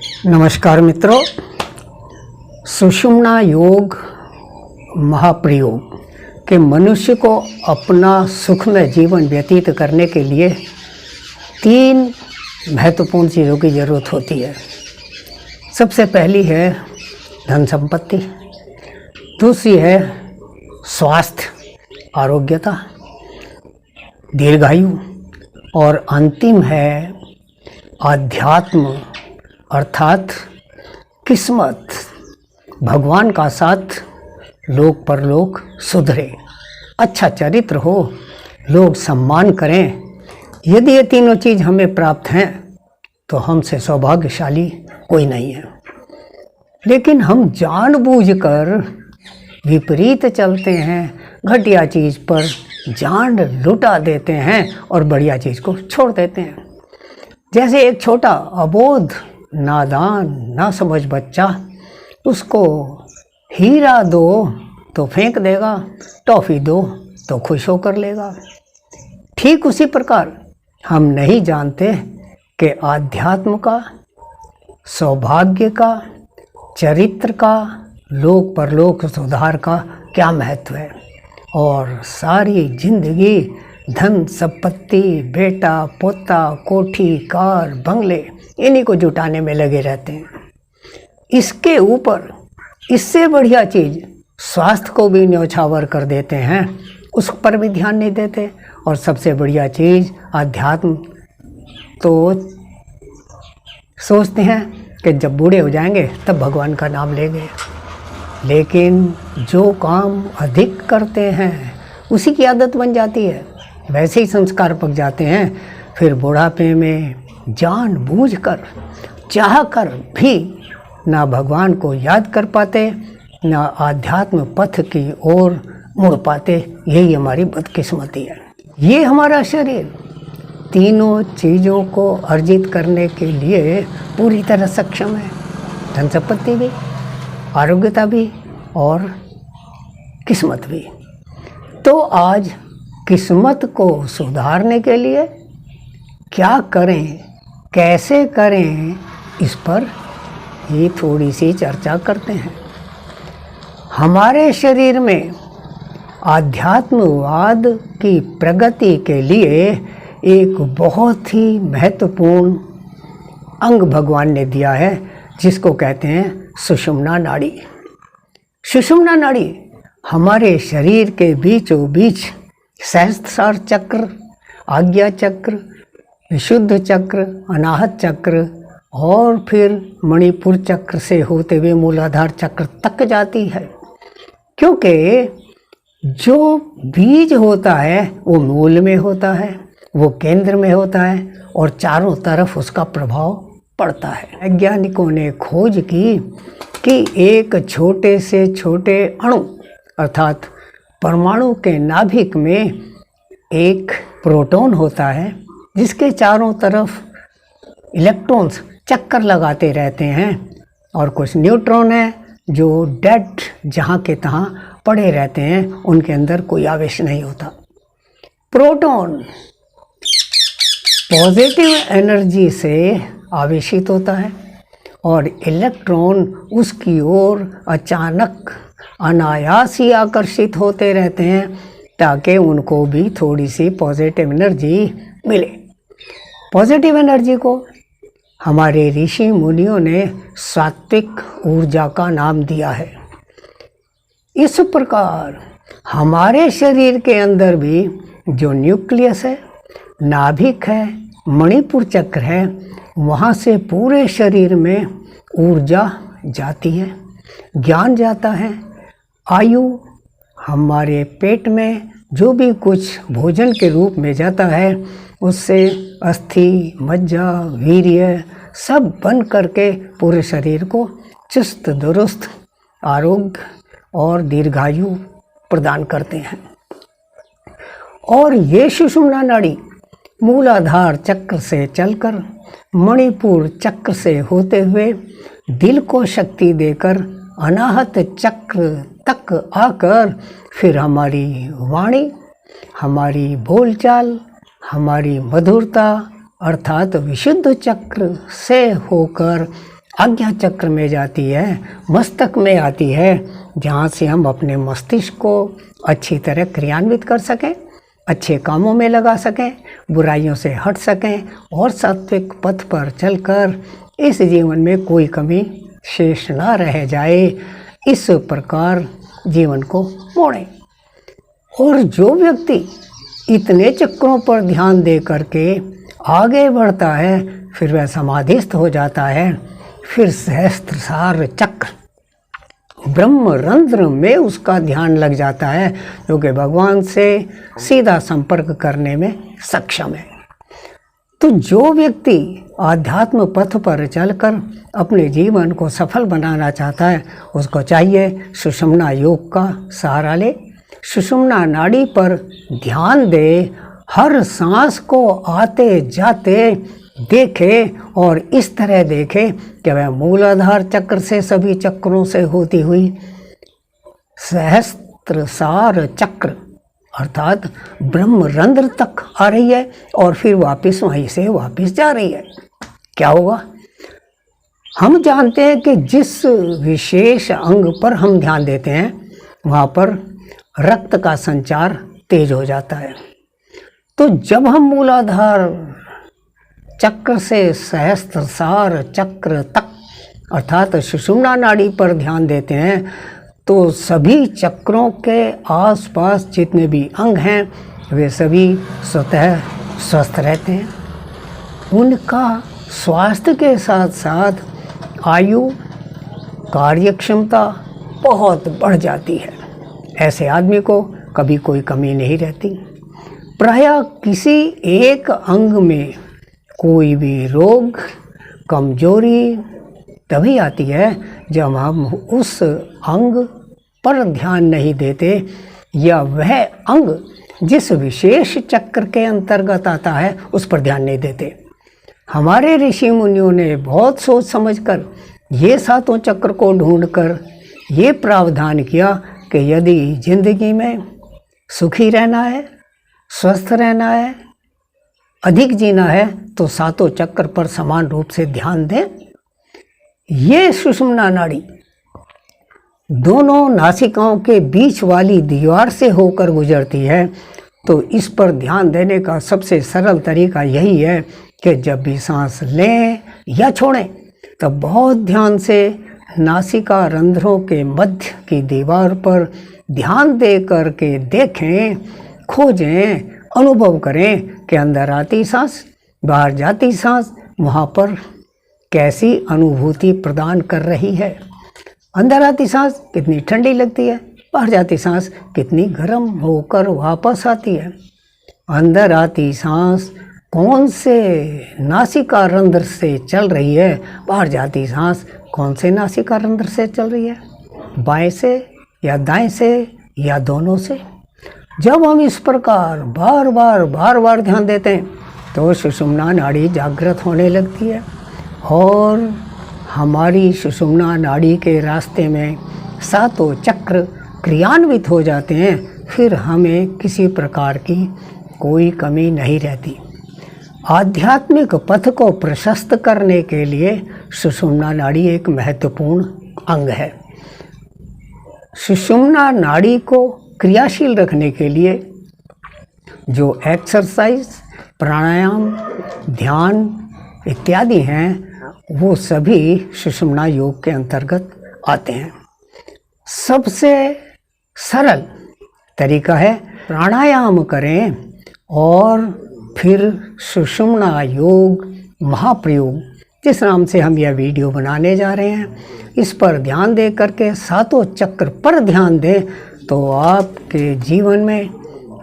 नमस्कार मित्रों, सुषुम्ना योग महाप्रयोग के मनुष्य को अपना सुखमय जीवन व्यतीत करने के लिए 3 महत्वपूर्ण चीज़ों की ज़रूरत होती है। सबसे पहली है धन संपत्ति, दूसरी है स्वास्थ्य आरोग्यता दीर्घायु, और अंतिम है आध्यात्म अर्थात किस्मत, भगवान का साथ, लोक परलोक सुधरे, अच्छा चरित्र हो, लोग सम्मान करें। यदि ये तीनों चीज़ हमें प्राप्त हैं तो हमसे सौभाग्यशाली कोई नहीं है। लेकिन हम जानबूझकर विपरीत चलते हैं, घटिया चीज़ पर जान लुटा देते हैं और बढ़िया चीज़ को छोड़ देते हैं। जैसे एक छोटा अबोध नादान ना समझ बच्चा, उसको हीरा दो तो फेंक देगा, टॉफ़ी दो तो खुश होकर लेगा। ठीक उसी प्रकार हम नहीं जानते कि आध्यात्म का, सौभाग्य का, चरित्र का, लोक परलोक सुधार का क्या महत्व है, और सारी जिंदगी धन संपत्ति, बेटा पोता, कोठी कार बंगले इन्हीं को जुटाने में लगे रहते हैं। इसके ऊपर इससे बढ़िया चीज़ स्वास्थ्य को भी न्यौछावर कर देते हैं, उस पर भी ध्यान नहीं देते। और सबसे बढ़िया चीज़ आध्यात्म तो सोचते हैं कि जब बूढ़े हो जाएंगे तब भगवान का नाम लेंगे। लेकिन जो काम अधिक करते हैं उसी की आदत बन जाती है, वैसे ही संस्कार पक जाते हैं। फिर बुढ़ापे में जानबूझकर चाहकर भी ना भगवान को याद कर पाते, ना आध्यात्म पथ की ओर मुड़ पाते। यही हमारी बदकिस्मती है। ये हमारा शरीर तीनों चीज़ों को अर्जित करने के लिए पूरी तरह सक्षम है, धन संपत्ति भी, आरोग्यता भी और किस्मत भी। तो आज किस्मत को सुधारने के लिए क्या करें, कैसे करें, इस पर ही थोड़ी सी चर्चा करते हैं। हमारे शरीर में आध्यात्मवाद की प्रगति के लिए एक बहुत ही महत्वपूर्ण अंग भगवान ने दिया है, जिसको कहते हैं सुषुम्ना नाड़ी। सुषुम्ना नाड़ी हमारे शरीर के बीचों बीच सहस्त्रार चक्र, आज्ञा चक्र, विशुद्ध चक्र, अनाहत चक्र और फिर मणिपुर चक्र से होते हुए मूलाधार चक्र तक जाती है। क्योंकि जो बीज होता है वो मूल में होता है, वो केंद्र में होता है और चारों तरफ उसका प्रभाव पड़ता है। वैज्ञानिकों ने खोज की कि एक छोटे से छोटे अणु अर्थात परमाणु के नाभिक में एक प्रोटॉन होता है, जिसके चारों तरफ इलेक्ट्रॉन्स चक्कर लगाते रहते हैं, और कुछ न्यूट्रॉन हैं जो डेड जहाँ के तहाँ पड़े रहते हैं, उनके अंदर कोई आवेश नहीं होता। प्रोटॉन पॉजिटिव एनर्जी से आवेशित होता है और इलेक्ट्रॉन उसकी ओर अचानक अनायास ही आकर्षित होते रहते हैं, ताकि उनको भी थोड़ी सी पॉजिटिव एनर्जी मिले। पॉजिटिव एनर्जी को हमारे ऋषि मुनियों ने सात्विक ऊर्जा का नाम दिया है। इस प्रकार हमारे शरीर के अंदर भी जो न्यूक्लियस है, नाभिक है, मणिपुर चक्र है, वहाँ से पूरे शरीर में ऊर्जा जाती है, ज्ञान जाता है। आयु हमारे पेट में जो भी कुछ भोजन के रूप में जाता है, उससे अस्थि, मज्जा, वीर्य सब बन करके पूरे शरीर को चुस्त दुरुस्त, आरोग्य और दीर्घायु प्रदान करते हैं। और ये सुषुम्ना नाड़ी मूलाधार चक्र से चलकर मणिपुर चक्र से होते हुए दिल को शक्ति देकर अनाहत चक्र तक आकर फिर हमारी वाणी, हमारी बोलचाल, हमारी मधुरता अर्थात विशुद्ध चक्र से होकर आज्ञा चक्र में जाती है, मस्तक में आती है, जहाँ से हम अपने मस्तिष्क को अच्छी तरह क्रियान्वित कर सकें, अच्छे कामों में लगा सकें, बुराइयों से हट सकें और सात्विक पथ पर चलकर इस जीवन में कोई कमी शेष ना रह जाए। इस प्रकार जीवन को मोड़ें। और जो व्यक्ति इतने चक्रों पर ध्यान दे करके आगे बढ़ता है, फिर वह समाधिस्थ हो जाता है। फिर सहस्त्रसार चक्र ब्रह्मरंध्र में उसका ध्यान लग जाता है, जो कि भगवान से सीधा संपर्क करने में सक्षम है। तो जो व्यक्ति आध्यात्म पथ पर चलकर अपने जीवन को सफल बनाना चाहता है, उसको चाहिए सुषुम्ना योग का सहारा ले, सुषुम्ना नाड़ी पर ध्यान दे, हर सांस को आते जाते देखे और इस तरह देखे कि वह मूलाधार चक्र से सभी चक्रों से होती हुई सहस्त्रसार चक्र अर्थात ब्रह्मरंध्र तक आ रही है और फिर वापस वहीं से वापस जा रही है। क्या होगा? हम जानते हैं कि जिस विशेष अंग पर हम ध्यान देते हैं वहाँ पर रक्त का संचार तेज हो जाता है। तो जब हम मूलाधार चक्र से सहस्त्रसार चक्र तक अर्थात सुषुम्ना नाड़ी पर ध्यान देते हैं, तो सभी चक्रों के आसपास जितने भी अंग हैं वे सभी स्वतः स्वस्थ रहते हैं। उनका स्वास्थ्य के साथ साथ आयु, कार्यक्षमता बहुत बढ़ जाती है। ऐसे आदमी को कभी कोई कमी नहीं रहती। प्रायः किसी एक अंग में कोई भी रोग, कमजोरी तभी आती है जब हम उस अंग पर ध्यान नहीं देते या वह अंग जिस विशेष चक्र के अंतर्गत आता है उस पर ध्यान नहीं देते। हमारे ऋषि मुनियों ने बहुत सोच समझकर ये सातों चक्र को ढूंढकर ये प्रावधान किया कि यदि जिंदगी में सुखी रहना है, स्वस्थ रहना है, अधिक जीना है, तो सातों चक्र पर समान रूप से ध्यान दें। ये सुषुम्ना नाड़ी दोनों नासिकाओं के बीच वाली दीवार से होकर गुजरती है। तो इस पर ध्यान देने का सबसे सरल तरीका यही है कि जब भी सांस लें या छोड़ें तब बहुत ध्यान से नासिका रंध्रों के मध्य की दीवार पर ध्यान दे करके देखें, खोजें, अनुभव करें कि अंदर आती सांस, बाहर जाती सांस वहाँ पर कैसी अनुभूति प्रदान कर रही है। अंदर आती सांस कितनी ठंडी लगती है, बाहर जाती सांस कितनी गर्म होकर वापस आती है। अंदर आती सांस कौन से नासिका रंध्र से चल रही है, बाहर जाती सांस कौन से नासिका रंध्र से चल रही है, बाएं से या दाएं से या दोनों से। जब हम इस प्रकार बार बार ध्यान देते हैं तो सुषुम्ना नाड़ी जागृत होने लगती है और हमारी सुषुम्ना नाड़ी के रास्ते में सातों चक्र क्रियान्वित हो जाते हैं। फिर हमें किसी प्रकार की कोई कमी नहीं रहती। आध्यात्मिक पथ को प्रशस्त करने के लिए सुषुम्ना नाड़ी एक महत्वपूर्ण अंग है। सुषुम्ना नाड़ी को क्रियाशील रखने के लिए जो एक्सरसाइज, प्राणायाम, ध्यान इत्यादि हैं वो सभी सुषुम्ना योग के अंतर्गत आते हैं। सबसे सरल तरीका है प्राणायाम करें और फिर सुषुम्ना योग महाप्रयोग जिस नाम से हम यह वीडियो बनाने जा रहे हैं, इस पर ध्यान दे करके सातों चक्र पर ध्यान दें तो आपके जीवन में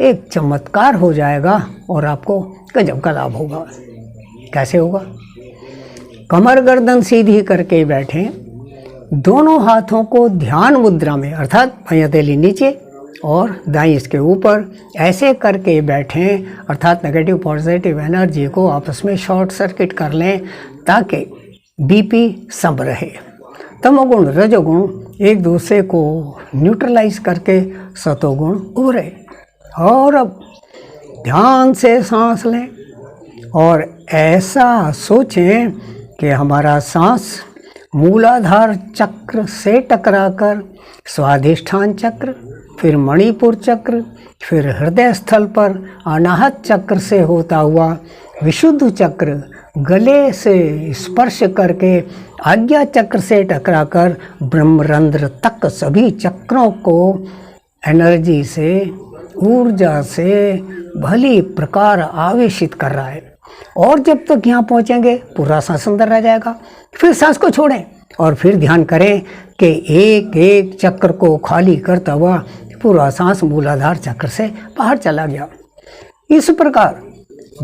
एक चमत्कार हो जाएगा और आपको गजब का लाभ होगा। कैसे होगा? कमर गर्दन सीधी करके बैठें, दोनों हाथों को ध्यान मुद्रा में अर्थात बाईं हथेली नीचे और दाईं इसके ऊपर ऐसे करके बैठें, अर्थात नेगेटिव पॉजिटिव एनर्जी को आपस में शॉर्ट सर्किट कर लें ताकि बीपी सम रहे। तमोगुण रजोगुण एक दूसरे को न्यूट्रलाइज करके सतोगुण उभरे। और अब ध्यान से सांस लें और ऐसा सोचें कि हमारा सांस मूलाधार चक्र से टकराकर स्वाधिष्ठान चक्र, फिर मणिपुर चक्र, फिर हृदय स्थल पर अनाहत चक्र से होता हुआ विशुद्ध चक्र गले से स्पर्श करके आज्ञा चक्र से टकराकर ब्रह्मरंध्र तक सभी चक्रों को एनर्जी से, ऊर्जा से भली प्रकार आवेशित कर रहा है। और जब तक यहाँ पहुँचेंगे पूरा सांस अंदर रह जाएगा। फिर सांस को छोड़ें और फिर ध्यान करें कि एक एक चक्र को खाली करता हुआ पूरा सांस मूलाधार चक्र से बाहर चला गया। इस प्रकार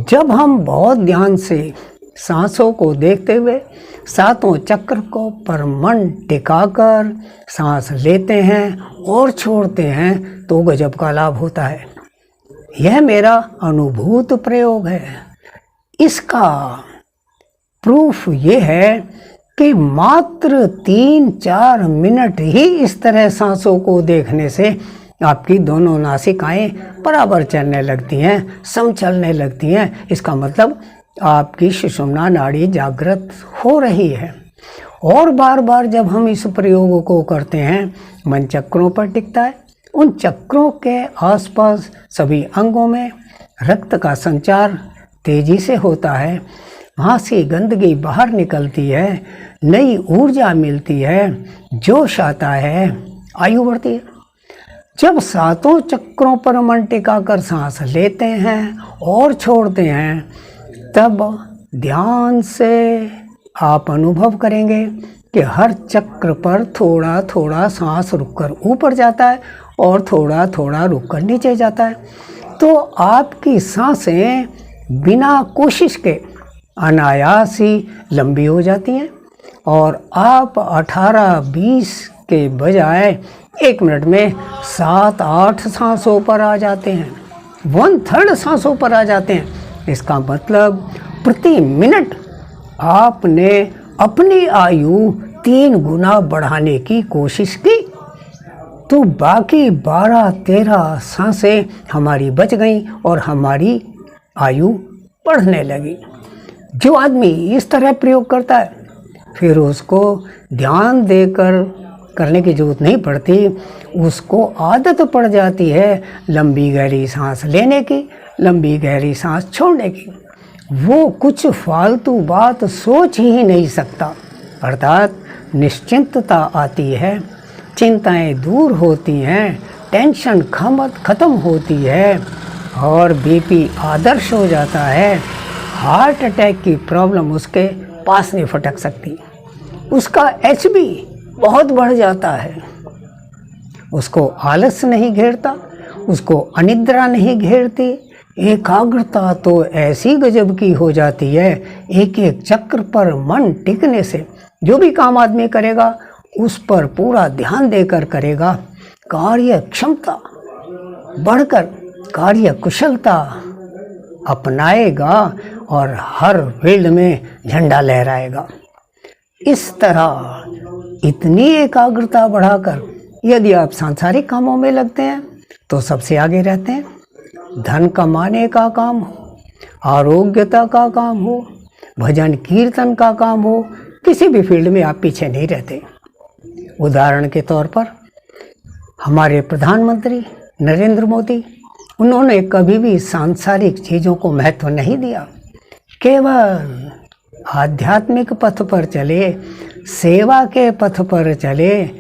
जब हम बहुत ध्यान से सांसों को देखते हुए सातों चक्र को पर मन टिकाकर सांस लेते हैं और छोड़ते हैं तो गजब का लाभ होता है। यह मेरा अनुभूत प्रयोग है। इसका प्रूफ ये है कि मात्र 3-4 मिनट ही इस तरह सांसों को देखने से आपकी दोनों नासिकाएं बराबर चलने लगती हैं, सम चलने लगती हैं। इसका मतलब आपकी सुषुम्ना नाड़ी जागृत हो रही है। और बार बार जब हम इस प्रयोग को करते हैं मन चक्रों पर टिकता है। उन चक्रों के आसपास सभी अंगों में रक्त का संचार तेजी से होता है। वहाँ से गंदगी बाहर निकलती है, नई ऊर्जा मिलती है, जोश आता है, आयु बढ़ती है। जब सातों चक्रों पर मन टिकाकर सांस लेते हैं और छोड़ते हैं तब ध्यान से आप अनुभव करेंगे कि हर चक्र पर थोड़ा थोड़ा सांस रुककर ऊपर जाता है और थोड़ा थोड़ा रुककर नीचे जाता है। तो आपकी सांसें बिना कोशिश के अनायास ही लंबी हो जाती हैं और आप 18-20 के बजाय 1 मिनट में 7-8 सांसों पर आ जाते हैं, 1/3 सांसों पर आ जाते हैं। इसका मतलब प्रति मिनट आपने अपनी आयु 3 गुना बढ़ाने की कोशिश की तो बाकी 12-13 सांसें हमारी बच गईं और हमारी आयु बढ़ने लगी। जो आदमी इस तरह प्रयोग करता है फिर उसको ध्यान देकर करने की जरूरत नहीं पड़ती, उसको आदत पड़ जाती है लंबी गहरी सांस लेने की, लंबी गहरी सांस छोड़ने की। वो कुछ फालतू बात सोच ही नहीं सकता, अर्थात निश्चिंतता आती है, चिंताएं दूर होती हैं, टेंशन खत्म होती है और बीपी आदर्श हो जाता है। हार्ट अटैक की प्रॉब्लम उसके पास नहीं फटक सकती। उसका एचबी बहुत बढ़ जाता है, उसको आलस नहीं घेरता, उसको अनिद्रा नहीं घेरती। एकाग्रता तो ऐसी गजब की हो जाती है, एक एक चक्र पर मन टिकने से जो भी काम आदमी करेगा उस पर पूरा ध्यान देकर करेगा। कार्य क्षमता बढ़कर कार्य कुशलता अपनाएगा और हर फील्ड में झंडा लहराएगा। इस तरह इतनी एकाग्रता बढ़ाकर यदि आप सांसारिक कामों में लगते हैं तो सबसे आगे रहते हैं। धन कमाने का काम हो, आरोग्यता का काम हो, भजन कीर्तन का काम हो, किसी भी फील्ड में आप पीछे नहीं रहते। उदाहरण के तौर पर हमारे प्रधानमंत्री नरेंद्र मोदी, उन्होंने कभी भी सांसारिक चीज़ों को महत्व नहीं दिया, केवल आध्यात्मिक पथ पर चले, सेवा के पथ पर चले,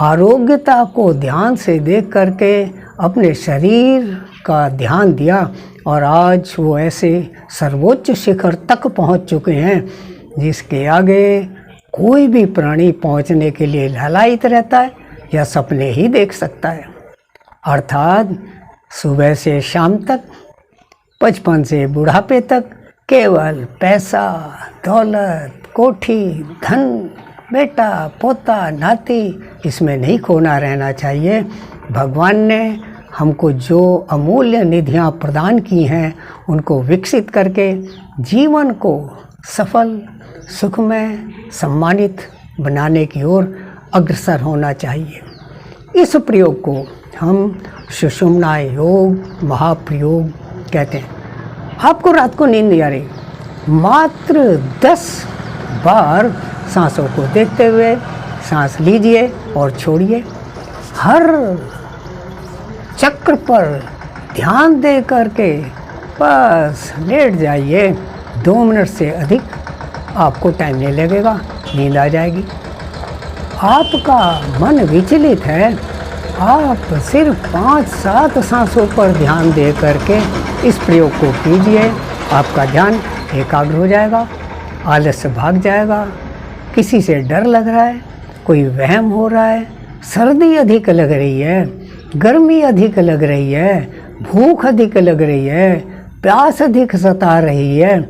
आरोग्यता को ध्यान से देख करके अपने शरीर का ध्यान दिया और आज वो ऐसे सर्वोच्च शिखर तक पहुंच चुके हैं जिसके आगे कोई भी प्राणी पहुंचने के लिए लालायित रहता है या सपने ही देख सकता है। अर्थात सुबह से शाम तक, 55 से बुढ़ापे तक केवल पैसा, दौलत, कोठी, धन, बेटा, पोता, नाती, इसमें नहीं खोना रहना चाहिए। भगवान ने हमको जो अमूल्य निधियां प्रदान की हैं उनको विकसित करके जीवन को सफल, सुखमय, सम्मानित बनाने की ओर अग्रसर होना चाहिए। इस प्रयोग को हम सुषुम्ना योग महाप्रयोग कहते हैं। आपको रात को नींद नहीं आ रही, मात्र 10 बार सांसों को देखते हुए सांस लीजिए और छोड़िए। हर चक्र पर ध्यान दे करके बस लेट जाइए। 2 मिनट से अधिक आपको टाइम नहीं लगेगा, नींद आ जाएगी। आपका मन विचलित है, आप सिर्फ 5-7 सांसों पर ध्यान दे करके इस प्रयोग को कीजिए। आपका ध्यान एकाग्र हो जाएगा, आलस्य भाग जाएगा। किसी से डर लग रहा है, कोई वहम हो रहा है, सर्दी अधिक लग रही है, गर्मी अधिक लग रही है, भूख अधिक लग रही है, प्यास अधिक सता रही है,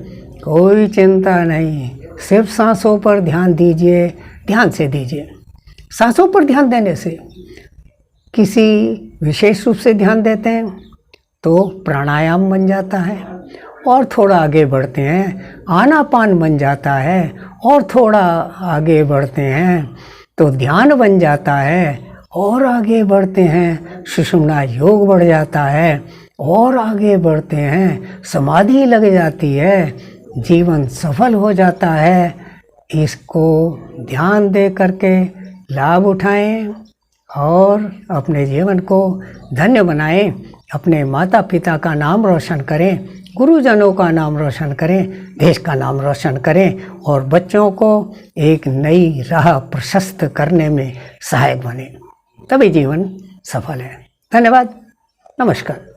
कोई चिंता नहीं। सिर्फ सांसों पर ध्यान दीजिए, ध्यान से दीजिए। सांसों पर ध्यान देने से किसी विशेष रूप से ध्यान देते हैं तो प्राणायाम बन जाता है, और थोड़ा आगे बढ़ते हैं आनापान बन जाता है, और थोड़ा आगे बढ़ते हैं तो ध्यान बन जाता है, और आगे बढ़ते हैं सुषुम्ना योग बढ़ जाता है, और आगे बढ़ते हैं समाधि लग जाती है, जीवन सफल हो जाता है। इसको ध्यान दे करके लाभ उठाएं और अपने जीवन को धन्य बनाएं। अपने माता पिता का नाम रोशन करें, गुरुजनों का नाम रोशन करें, देश का नाम रोशन करें, और बच्चों को एक नई राह प्रशस्त करने में सहायक बने। तभी जीवन सफल है। धन्यवाद। नमस्कार।